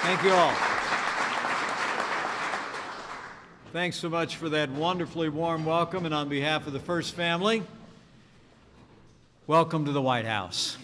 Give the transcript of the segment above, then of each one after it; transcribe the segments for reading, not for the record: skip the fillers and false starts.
Thank you all. Thanks so much for that wonderfully warm welcome, and on behalf of the First Family, welcome to the White House.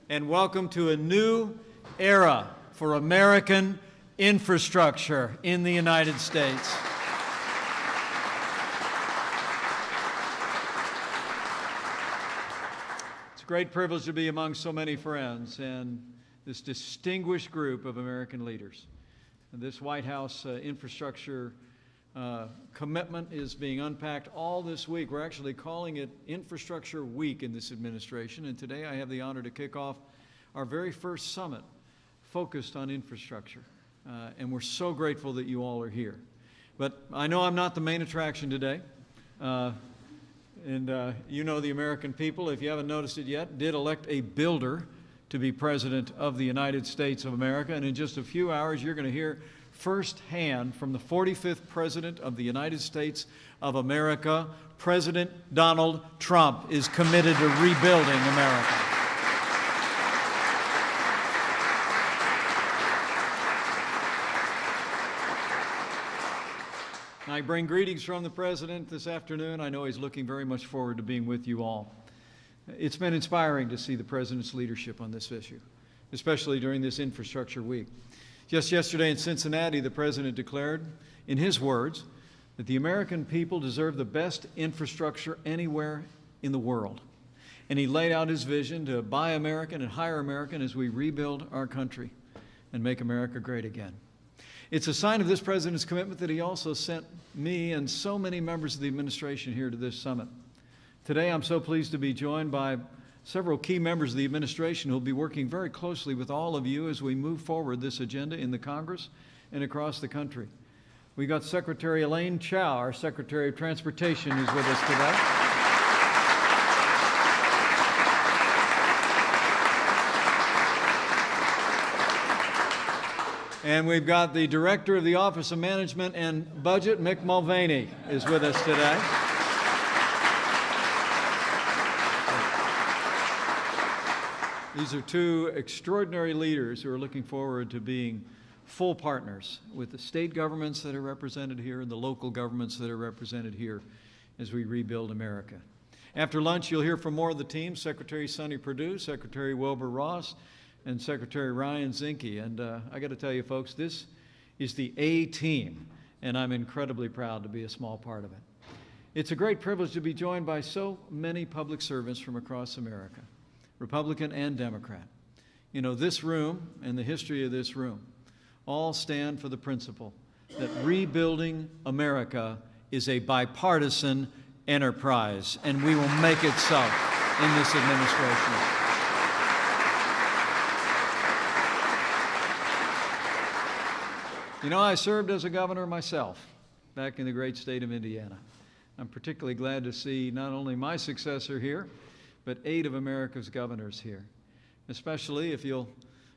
And welcome to a new era for American infrastructure in the United States. It's a great privilege to be among so many friends and this distinguished group of American leaders. And this White House infrastructure commitment is being unpacked all this week. We're actually calling it Infrastructure Week in this administration, and today I have the honor to kick off our very first summit focused on infrastructure. And we're so grateful that you all are here. But I know I'm not the main attraction today. You know the American people, if you haven't noticed it yet, did elect a builder to be President of the United States of America. And in just a few hours, you're going to hear firsthand from the 45th President of the United States of America. President Donald Trump is committed to rebuilding America. I bring greetings from the President this afternoon. I know he's looking very much forward to being with you all. It's been inspiring to see the President's leadership on this issue, especially during this Infrastructure Week. Just yesterday in Cincinnati, the President declared, in his words, that the American people deserve the best infrastructure anywhere in the world. And he laid out his vision to buy American and hire American as we rebuild our country and make America great again. It's a sign of this President's commitment that he also sent me and so many members of the administration here to this summit. Today, I'm so pleased to be joined by several key members of the administration who will be working very closely with all of you as we move forward this agenda in the Congress and across the country. We got Secretary Elaine Chao, our Secretary of Transportation, who's with us today. And we've got the Director of the Office of Management and Budget, Mick Mulvaney, is with us today. These are two extraordinary leaders who are looking forward to being full partners with the state governments that are represented here and the local governments that are represented here as we rebuild America. After lunch, you'll hear from more of the team, Secretary Sonny Perdue, Secretary Wilbur Ross, and Secretary Ryan Zinke. And I got to tell you, folks, this is the A team, and I'm incredibly proud to be a small part of it. It's a great privilege to be joined by so many public servants from across America, Republican and Democrat. You know, this room and the history of this room all stand for the principle that rebuilding America is a bipartisan enterprise, and we will make it so in this administration. You know, I served as a governor myself back in the great state of Indiana. I'm particularly glad to see not only my successor here, but 8 of America's governors here. Especially, if you'll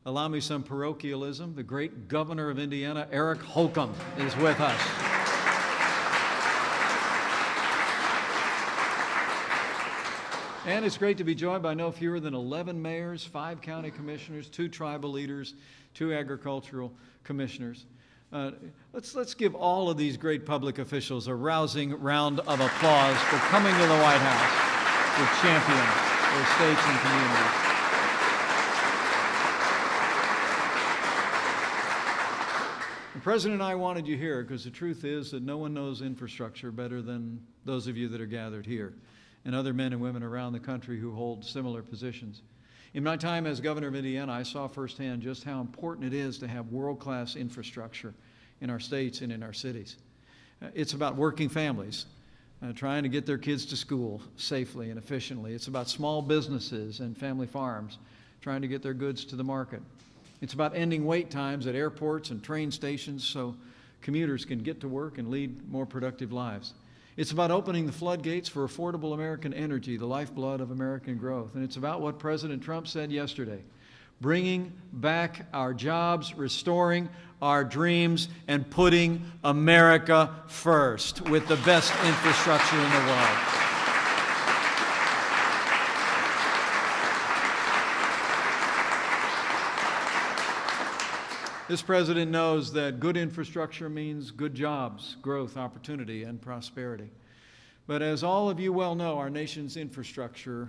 allow me some parochialism, the great governor of Indiana, Eric Holcomb, is with us. And it's great to be joined by no fewer than 11 mayors, 5 county commissioners, 2 tribal leaders, 2 agricultural commissioners. Let's give all of these great public officials a rousing round of applause for coming to the White House to champion their states and communities. The President and I wanted you here because the truth is that no one knows infrastructure better than those of you that are gathered here and other men and women around the country who hold similar positions. In my time as governor of Indiana, I saw firsthand just how important it is to have world-class infrastructure in our states and in our cities. It's about working families trying to get their kids to school safely and efficiently. It's about small businesses and family farms trying to get their goods to the market. It's about ending wait times at airports and train stations so commuters can get to work and lead more productive lives. It's about opening the floodgates for affordable American energy, the lifeblood of American growth. And it's about what President Trump said yesterday, bringing back our jobs, restoring our dreams, and putting America first with the best infrastructure in the world. This president knows that good infrastructure means good jobs, growth, opportunity, and prosperity. But as all of you well know, our nation's infrastructure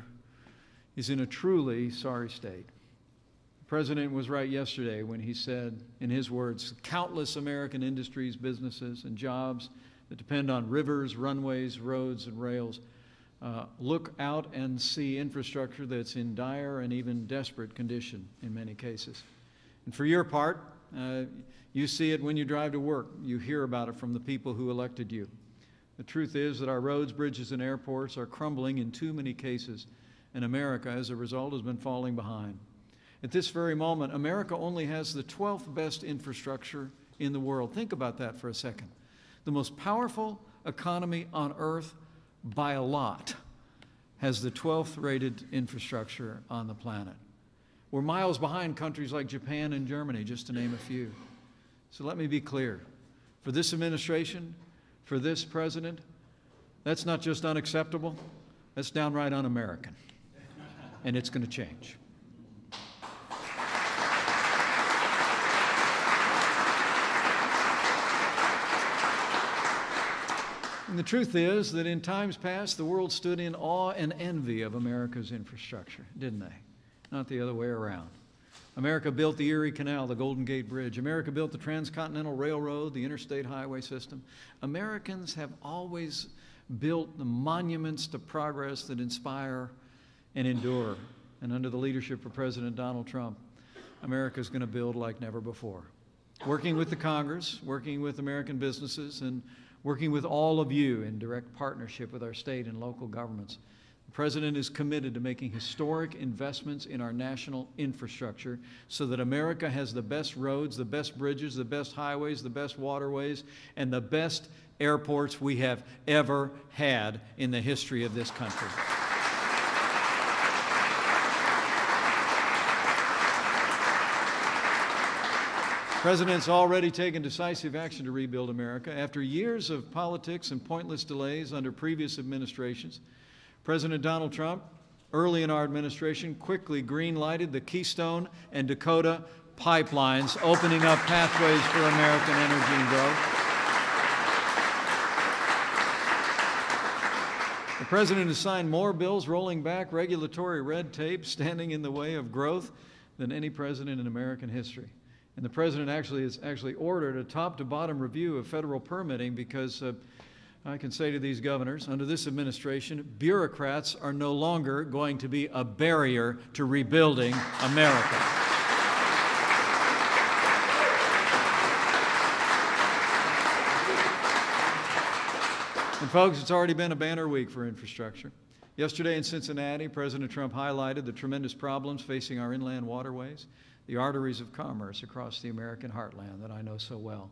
is in a truly sorry state. The president was right yesterday when he said, in his words, countless American industries, businesses, and jobs that depend on rivers, runways, roads, and rails look out and see infrastructure that's in dire and even desperate condition in many cases. And for your part, you see it when you drive to work. You hear about it from the people who elected you. The truth is that our roads, bridges, and airports are crumbling in too many cases, and America, as a result, has been falling behind. At this very moment, America only has the 12th best infrastructure in the world. Think about that for a second. The most powerful economy on earth by a lot has the 12th rated infrastructure on the planet. We're miles behind countries like Japan and Germany, just to name a few. So let me be clear. For this administration, for this president, that's not just unacceptable, that's downright un-American. And it's going to change. And the truth is that in times past, the world stood in awe and envy of America's infrastructure, didn't they? Not the other way around. America built the Erie Canal, the Golden Gate Bridge. America built the Transcontinental Railroad, the interstate highway system. Americans have always built the monuments to progress that inspire and endure. And under the leadership of President Donald Trump, America is going to build like never before. Working with the Congress, working with American businesses, and working with all of you in direct partnership with our state and local governments, the President is committed to making historic investments in our national infrastructure so that America has the best roads, the best bridges, the best highways, the best waterways, and the best airports we have ever had in the history of this country. The President's already taken decisive action to rebuild America. After years of politics and pointless delays under previous administrations, President Donald Trump, early in our administration, quickly green-lighted the Keystone and Dakota pipelines, opening up pathways for American energy and growth. The President has signed more bills rolling back regulatory red tape, standing in the way of growth, than any president in American history. And the President has ordered a top-to-bottom review of federal permitting because I can say to these governors, under this administration, bureaucrats are no longer going to be a barrier to rebuilding America. And folks, it's already been a banner week for infrastructure. Yesterday in Cincinnati, President Trump highlighted the tremendous problems facing our inland waterways, the arteries of commerce across the American heartland that I know so well.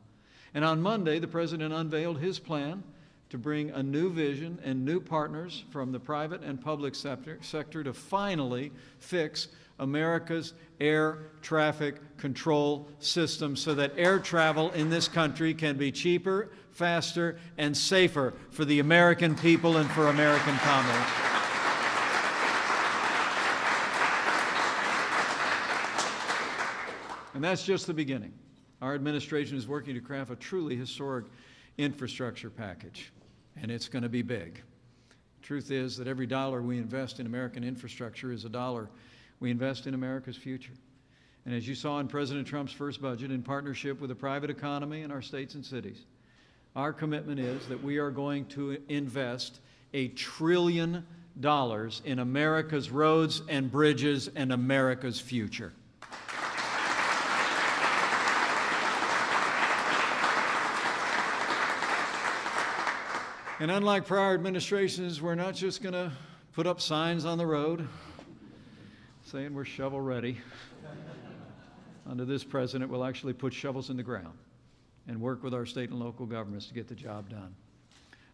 And on Monday, the President unveiled his plan to bring a new vision and new partners from the private and public sector to finally fix America's air traffic control system so that air travel in this country can be cheaper, faster, and safer for the American people and for American commerce. And that's just the beginning. Our administration is working to craft a truly historic infrastructure package, and it's going to be big. The truth is that every dollar we invest in American infrastructure is a dollar we invest in America's future. And as you saw in President Trump's first budget, in partnership with the private economy and our states and cities, our commitment is that we are going to invest $1 trillion in America's roads and bridges and America's future. And unlike prior administrations, we're not just going to put up signs on the road saying we're shovel ready. Under this president, we'll actually put shovels in the ground and work with our state and local governments to get the job done.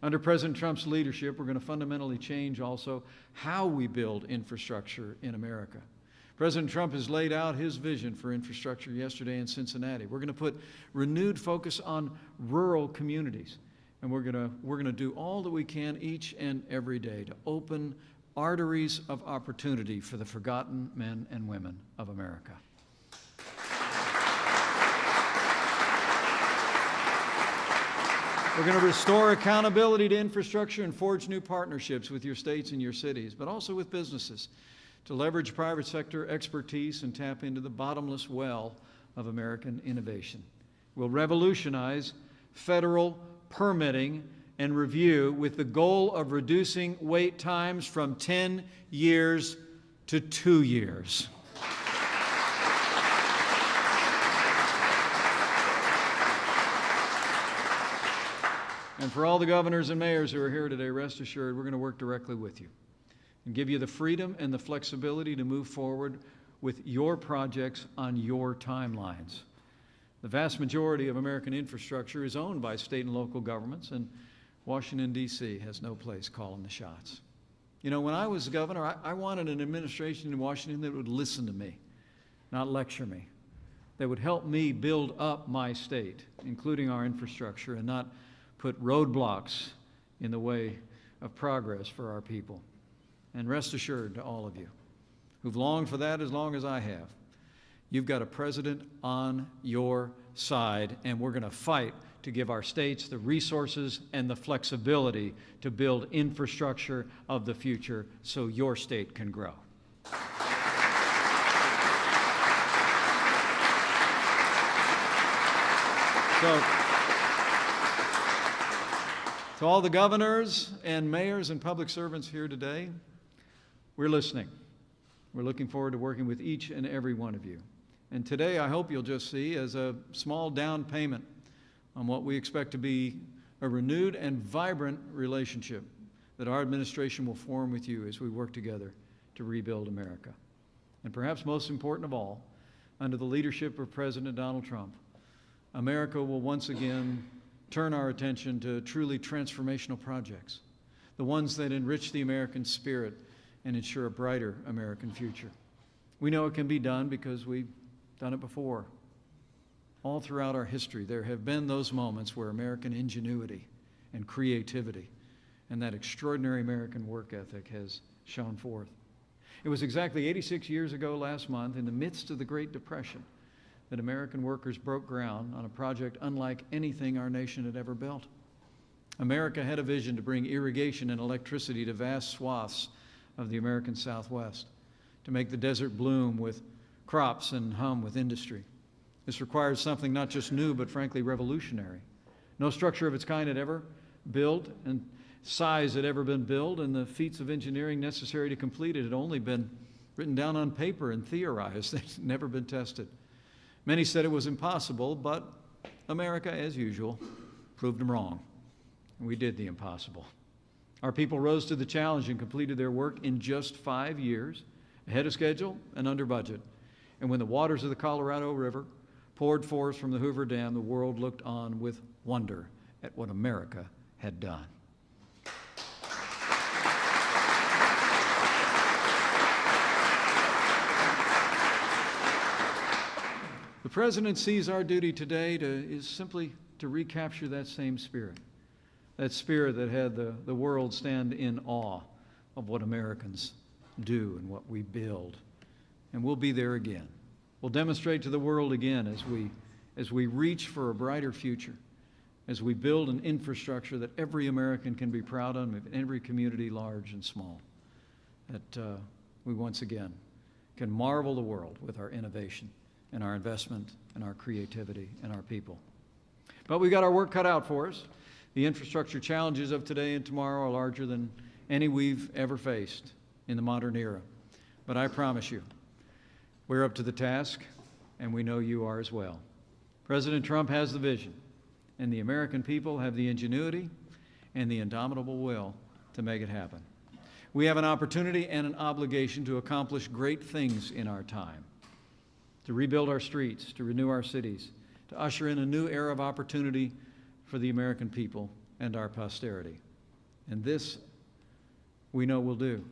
Under President Trump's leadership, we're going to fundamentally change also how we build infrastructure in America. President Trump has laid out his vision for infrastructure yesterday in Cincinnati. We're going to put renewed focus on rural communities. And we're going to do all that we can each and every day to open arteries of opportunity for the forgotten men and women of America. We're going to restore accountability to infrastructure and forge new partnerships with your states and your cities, but also with businesses to leverage private sector expertise and tap into the bottomless well of American innovation. We'll revolutionize federal permitting and review with the goal of reducing wait times from 10 years to 2 years. And for all the governors and mayors who are here today, rest assured we're going to work directly with you and give you the freedom and the flexibility to move forward with your projects on your timelines. The vast majority of American infrastructure is owned by state and local governments, and Washington, D.C. has no place calling the shots. You know, when I was governor, I wanted an administration in Washington that would listen to me, not lecture me, that would help me build up my state, including our infrastructure, and not put roadblocks in the way of progress for our people. And rest assured to all of you who've longed for that as long as I have, you've got a president on your side, and we're going to fight to give our states the resources and the flexibility to build infrastructure of the future so your state can grow. So, to all the governors and mayors and public servants here today, we're listening. We're looking forward to working with each and every one of you. And today, I hope you'll just see as a small down payment on what we expect to be a renewed and vibrant relationship that our administration will form with you as we work together to rebuild America. And perhaps most important of all, under the leadership of President Donald Trump, America will once again turn our attention to truly transformational projects, the ones that enrich the American spirit and ensure a brighter American future. We know it can be done because we've done it before. All throughout our history, there have been those moments where American ingenuity and creativity and that extraordinary American work ethic has shone forth. It was exactly 86 years ago last month, in the midst of the Great Depression, that American workers broke ground on a project unlike anything our nation had ever built. America had a vision to bring irrigation and electricity to vast swaths of the American Southwest, to make the desert bloom with crops and hum with industry. This required something not just new, but frankly revolutionary. No structure of its kind had ever built, and size had ever been built, and the feats of engineering necessary to complete it had only been written down on paper and theorized. They'd never been tested. Many said it was impossible, but America, as usual, proved them wrong. And we did the impossible. Our people rose to the challenge and completed their work in just 5 years, ahead of schedule and under budget. And when the waters of the Colorado River poured forth from the Hoover Dam, the world looked on with wonder at what America had done. The President sees our duty today is simply to recapture that same spirit. That spirit that had the world stand in awe of what Americans do and what we build. And we'll be there again. We'll demonstrate to the world again as we reach for a brighter future, as we build an infrastructure that every American can be proud of, in every community, large and small, that we once again can marvel the world with our innovation and our investment and our creativity and our people. But we've got our work cut out for us. The infrastructure challenges of today and tomorrow are larger than any we've ever faced in the modern era. But I promise you, we're up to the task, and we know you are as well. President Trump has the vision, and the American people have the ingenuity and the indomitable will to make it happen. We have an opportunity and an obligation to accomplish great things in our time, to rebuild our streets, to renew our cities, to usher in a new era of opportunity for the American people and our posterity. And this we know we'll do.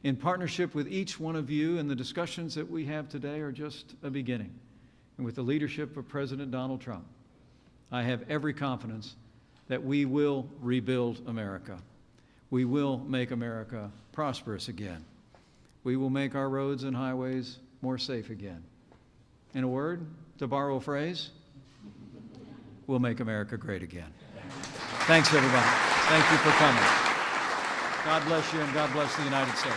In partnership with each one of you, and the discussions that we have today are just a beginning. And with the leadership of President Donald Trump, I have every confidence that we will rebuild America. We will make America prosperous again. We will make our roads and highways more safe again. In a word, to borrow a phrase, we'll make America great again. Thanks, everybody. Thank you for coming. God bless you, and God bless the United States.